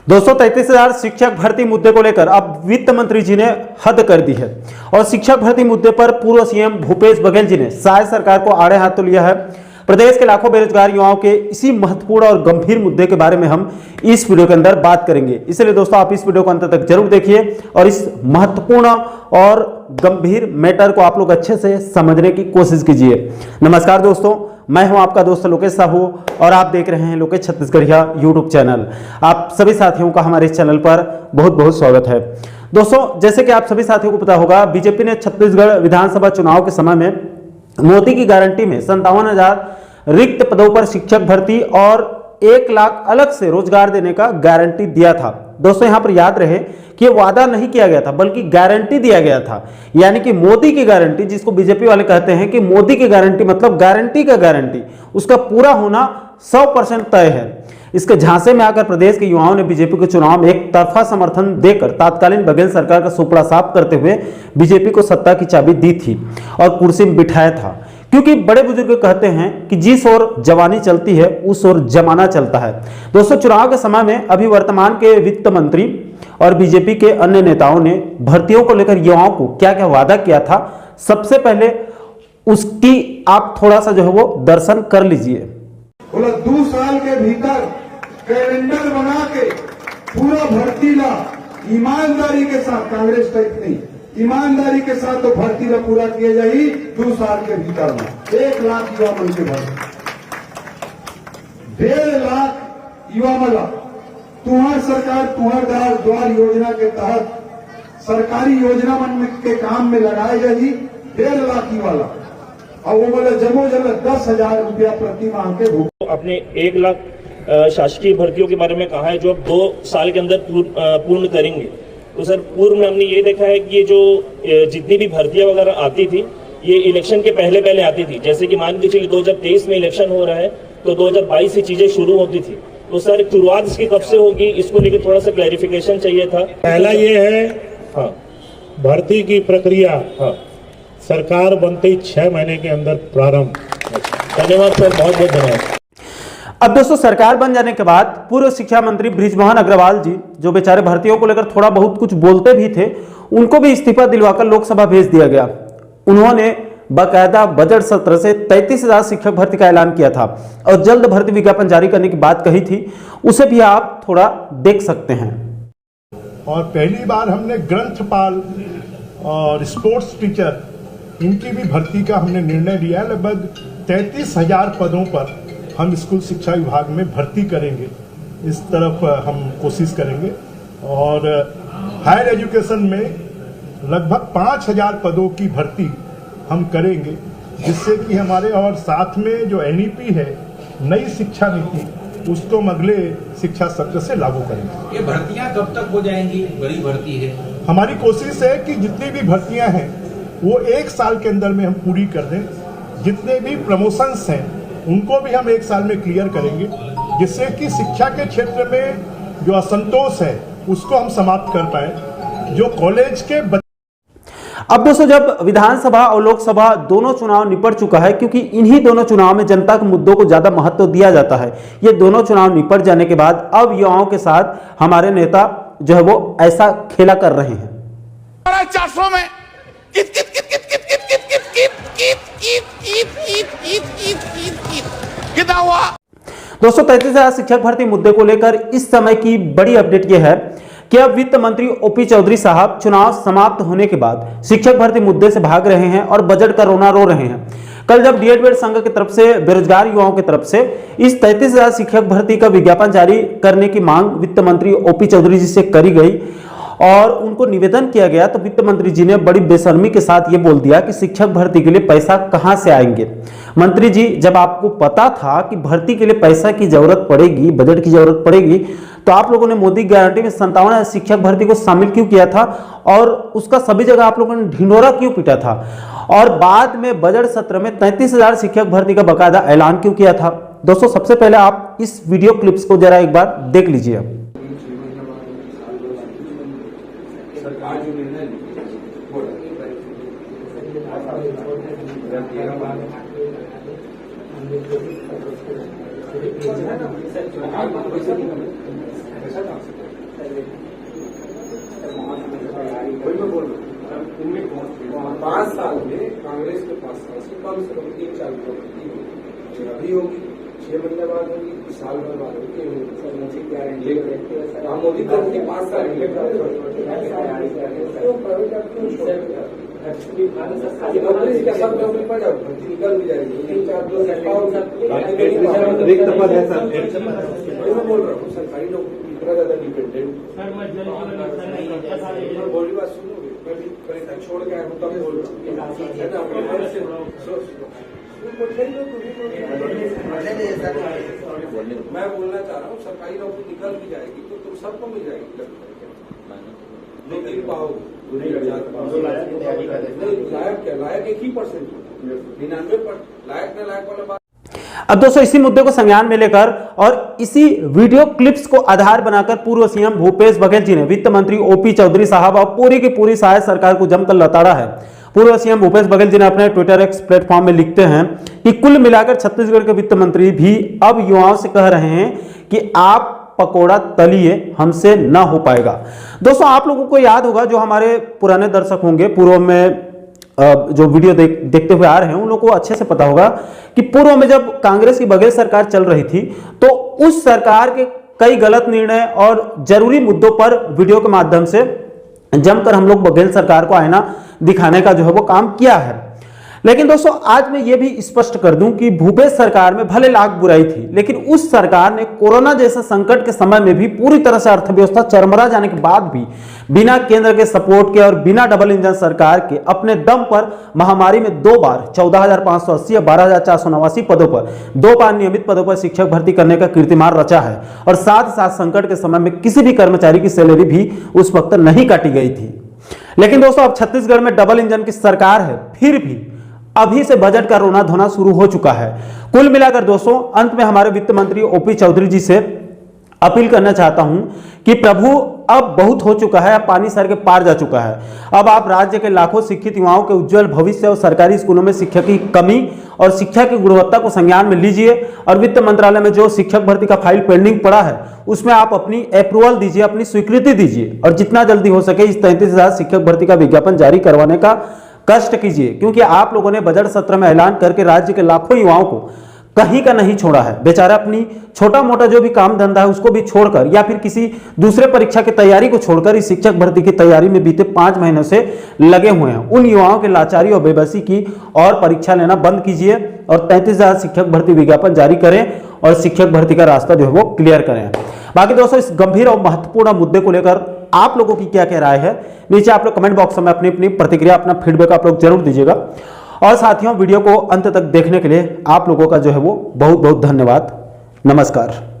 दोस्तों 33,000 शिक्षक भर्ती मुद्दे को लेकर अब वित्त मंत्री जी ने हद कर दी है और शिक्षक भर्ती मुद्दे पर पूर्व सीएम भूपेश बघेल जी ने शायद सरकार को आड़े हाथ तो लिया है। प्रदेश के लाखों बेरोजगार युवाओं के इसी महत्वपूर्ण और गंभीर मुद्दे के बारे में हम इस वीडियो के अंदर बात करेंगे, इसलिए दोस्तों आप इस वीडियो को अंत तक जरूर देखिए और इस महत्वपूर्ण और गंभीर मैटर को आप लोग अच्छे से समझने की कोशिश कीजिए। नमस्कार दोस्तों, मैं हूं आपका दोस्त लोकेश साहू और आप देख रहे हैं लोकेश छत्तीसगढ़िया यूट्यूब चैनल। आप सभी साथियों का हमारे इस चैनल पर बहुत बहुत स्वागत है। दोस्तों जैसे कि आप सभी साथियों को पता होगा, बीजेपी ने छत्तीसगढ़ विधानसभा चुनाव के समय में मोदी की गारंटी में 57,000 रिक्त पदों पर शिक्षक भर्ती और 1 लाख अलग से रोजगार देने का गारंटी दिया था। दोस्तों यहां पर याद रहे कि वादा नहीं किया गया था बल्कि गारंटी दिया गया था, यानी कि मोदी की गारंटी, जिसको बीजेपी वाले कहते हैं कि मोदी की गारंटी मतलब गारंटी का गारंटी, उसका पूरा होना 100% तय है। इसके झांसे में आकर प्रदेश के युवाओं ने बीजेपी के चुनाव में एक तरफा समर्थन देकर तत्कालीन बघेल सरकार का सुपड़ा साफ करते हुए बीजेपी को सत्ता की चाबी दी थी और कुर्सी में बिठाया था, क्योंकि बड़े बुजुर्ग कहते हैं कि जिस ओर जवानी चलती है उस ओर जमाना चलता है। दोस्तों चुनाव के समय में अभी वर्तमान के वित्त मंत्री और बीजेपी के अन्य नेताओं ने भर्तियों को लेकर युवाओं को क्या क्या वादा किया था, सबसे पहले उसकी आप थोड़ा सा जो है वो दर्शन कर लीजिए। 2 साल के भीतर कैलेंडर बना के पूरा भर्ती ला ईमानदारी के साथ, कांग्रेस टाइप नहीं, ईमानदारी के साथ तो भर्ती ला पूरा किया जाए 2 साल के भीतर में 1 लाख युवा मन के भर्ती, 1.5 लाख युवा मला तुम्हार सरकार तुम्हार द्वार योजना के तहत सरकारी योजना मन के काम में लगाए जाए 1.5 लाख युवा ला और वो बोले जमो जल 10,000 रुपया प्रति माह के। अपने 1 लाख शासकीय भर्तियों के बारे में कहा है जो अब 2 साल के अंदर पूर्ण करेंगे। तो सर पूर्व में हमने ये देखा है कि ये जो जितनी भी भर्तियां वगैरह आती थी ये इलेक्शन के पहले आती थी। जैसे कि मान के चलिए 2023 में इलेक्शन हो रहा है तो 2022 से चीजें शुरू होती थी। तो सर शुरुआत इसकी कब से होगी, इसको लेकर थोड़ा सा क्लैरिफिकेशन चाहिए था। पहला ये है भर्ती की प्रक्रिया सरकार बनते ही 6 महीने के अंदर प्रारंभ। धन्यवाद सर, बहुत बहुत धन्यवाद। अब दोस्तों सरकार बन जाने के बाद पूर्व शिक्षा मंत्री बृजमोहन अग्रवाल जी, जो बेचारे भर्तियों को लेकर थोड़ा बहुत कुछ बोलते भी थे, उनको भी इस्तीफा दिलवाकर लोकसभा भेज दिया गया। उन्होंने बाकायदा बजट सत्र से 33,000 शिक्षक भर्ती का ऐलान किया था और जल्द भर्ती विज्ञापन जारी करने की बात कही थी, उसे भी आप थोड़ा देख सकते हैं। और पहली बार हमने ग्रंथपाल और स्पोर्ट्स टीचर इनकी भी भर्ती का हमने निर्णय लिया है। लगभग 33,000 पदों पर हम स्कूल शिक्षा विभाग में भर्ती करेंगे, इस तरफ हम कोशिश करेंगे। और हायर एजुकेशन में लगभग 5,000 पदों की भर्ती हम करेंगे, जिससे कि हमारे और साथ में जो NEP है नई शिक्षा नीति, उसको हम अगले शिक्षा सत्र से लागू करेंगे। ये भर्तियां कब तक हो जाएंगी? बड़ी भर्ती है। हमारी कोशिश है कि जितनी भी भर्तियां हैं वो 1 साल के अंदर में हम पूरी कर दें। जितने भी प्रमोशंस हैं उनको भी हम 1 साल में क्लियर करेंगे, जिससे कि शिक्षा के क्षेत्र में जो असंतोष है उसको हम समाप्त कर पाए। जो कॉलेज के अब दोस्तों जब विधानसभा और लोकसभा दोनों चुनाव निपट चुका है, क्योंकि इन्हीं दोनों चुनाव में जनता के मुद्दों को ज्यादा महत्व दिया जाता है, ये दोनों चुनाव निपट जाने के बाद अब युवाओं के साथ हमारे नेता जो है वो ऐसा खेला कर रहे हैं। 400 में कितना हुआ? दोस्तों 33,000 शिक्षक भर्ती मुद्दे को लेकर इस समय की बड़ी अपडेट यह है कि अब वित्त मंत्री OP चौधरी साहब चुनाव समाप्त होने के बाद शिक्षक भर्ती मुद्दे से भाग रहे हैं और बजट का रोना रो रहे हैं। कल जब डीएड संघ की तरफ से बेरोजगार युवाओं की तरफ से इस 33,000 शिक्षक भर्ती का विज्ञापन जारी करने की मांग वित्त मंत्री OP चौधरी जी से करी गई और उनको निवेदन किया गया, तो वित्त मंत्री जी ने बड़ी बेशर्मी के साथ ये बोल दिया कि शिक्षक भर्ती के लिए पैसा कहां से आएंगे। मंत्री जी, जब आपको पता था कि भर्ती के लिए पैसा की जरूरत पड़ेगी, बजट की जरूरत पड़ेगी, तो आप लोगों ने मोदी गारंटी में 57,000 शिक्षक भर्ती को शामिल क्यों किया था और उसका सभी जगह आप लोगों ने ढिंढोरा क्यों पीटा था और बाद में बजट सत्र में 33,000 शिक्षक भर्ती का बाकायदा ऐलान क्यों किया था? दोस्तों सबसे पहले आप इस वीडियो क्लिप्स को जरा एक बार देख लीजिए। सरकार जो निर्णय उनमें कौन 5 साल में कांग्रेस के 5 साल से कम 3-4 करोड़ की अभी होगी, 6 महीने बाद होगी, साल भर बाद होगी। मोदी करेंगे 5 साल निकल भी जाएगी। 3-4 रिक्त पद है सर, मैं बोल रहा हूँ सरकारी नौकरी इतना ज्यादा डिपेंडेंट बोली बात सुनोगे, मैं भी परीक्षा छोड़ के आया हूँ तब बोल रहा हूँ। मैं बोलना चाह रहा हूँ सरकारी नौकरी निकल भी जाएगी तो तुम सबको मिल जाएगी, लेकिन पाओगे लायक क्या, लायक 1% 99% लायक न लायक वाला बात। अब दोस्तों इसी मुद्दे को संज्ञान में लेकर और इसी वीडियो क्लिप्स को आधार बनाकर पूर्व सीएम भूपेश बघेल जी ने वित्त मंत्री ओपी चौधरी साहब और पूरी की पूरी सहायक सरकार को जमकर लताड़ा है। पूर्व सीएम भूपेश बघेल जी ने अपने ट्विटर एक्स प्लेटफॉर्म में लिखते हैं कि कुल मिलाकर छत्तीसगढ़ के वित्त मंत्री भी अब युवाओं से कह रहे हैं कि आप पकोड़ा तलिए, हमसे ना हो पाएगा। दोस्तों आप लोगों को याद होगा, जो हमारे पुराने दर्शक होंगे, पूर्व में जो वीडियो देखते हुए आ रहे हैं उन लोगों को अच्छे से पता होगा कि पूर्व में जब कांग्रेस की बघेल सरकार चल रही थी तो उस सरकार के कई गलत निर्णय और जरूरी मुद्दों पर वीडियो के माध्यम से जमकर हम लोग बघेल सरकार को आईना दिखाने का जो है वो काम किया है। लेकिन दोस्तों आज मैं ये भी स्पष्ट कर दूं कि भूपेश सरकार में भले लाख बुराई थी, लेकिन उस सरकार ने कोरोना जैसे संकट के समय में भी पूरी तरह से अर्थव्यवस्था चरमरा जाने के बाद भी बिना केंद्र के सपोर्ट के और बिना डबल इंजन सरकार के अपने दम पर महामारी में 2 बार 14,580 और 12,489 पदों पर 2 बार नियमित पदों पर शिक्षक भर्ती करने का कीर्तिमान रचा है। और साथ ही साथ संकट के समय में किसी भी कर्मचारी की सैलरी भी उस वक्त नहीं काटी गई थी। लेकिन दोस्तों अब छत्तीसगढ़ में डबल इंजन की सरकार है, फिर भी अभी से बजट का रोना धोना शुरू हो चुका है। कुल मिलाकर दोस्तों अंत में हमारे वित्त मंत्री ओपी चौधरी जी से अपील करना चाहता हूं कि प्रभु अब बहुत हो चुका है, अब पानी सर के पार जा चुका है। अब आप राज्य के लाखों शिक्षित युवाओं के उज्जवल भविष्य और सरकारी स्कूलों में शिक्षक की कमी और शिक्षा की गुणवत्ता को संज्ञान में लीजिए और वित्त मंत्रालय में जो शिक्षक भर्ती का फाइल पेंडिंग पड़ा है उसमें आप अपनी अप्रूवल दीजिए, अपनी स्वीकृति दीजिए और जितना जल्दी हो सके इस 33,000 शिक्षक भर्ती का विज्ञापन जारी करवाने का कष्ट कीजिए, क्योंकि आप लोगों ने बजट सत्र में ऐलान करके राज्य के लाखों युवाओं को कहीं का नहीं छोड़ा है। बेचारा अपनी छोटा मोटा जो भी काम धंधा है उसको भी छोड़कर या फिर किसी दूसरे परीक्षा की तैयारी को छोड़कर इस शिक्षक भर्ती की तैयारी में बीते 5 महीनों से लगे हुए हैं। उन युवाओं के लाचारी और बेबसी की और परीक्षा लेना बंद कीजिए और 33,000 शिक्षक भर्ती विज्ञापन जारी करें और शिक्षक भर्ती का रास्ता जो है वो क्लियर करें। बाकी दोस्तों इस गंभीर और महत्वपूर्ण मुद्दे को लेकर आप लोगों की क्या राय है, नीचे आप लोग कमेंट बॉक्स में अपनी अपनी प्रतिक्रिया, अपना फीडबैक आप लोग जरूर दीजिएगा। और साथियों वीडियो को अंत तक देखने के लिए आप लोगों का जो है वो बहुत बहुत धन्यवाद। नमस्कार।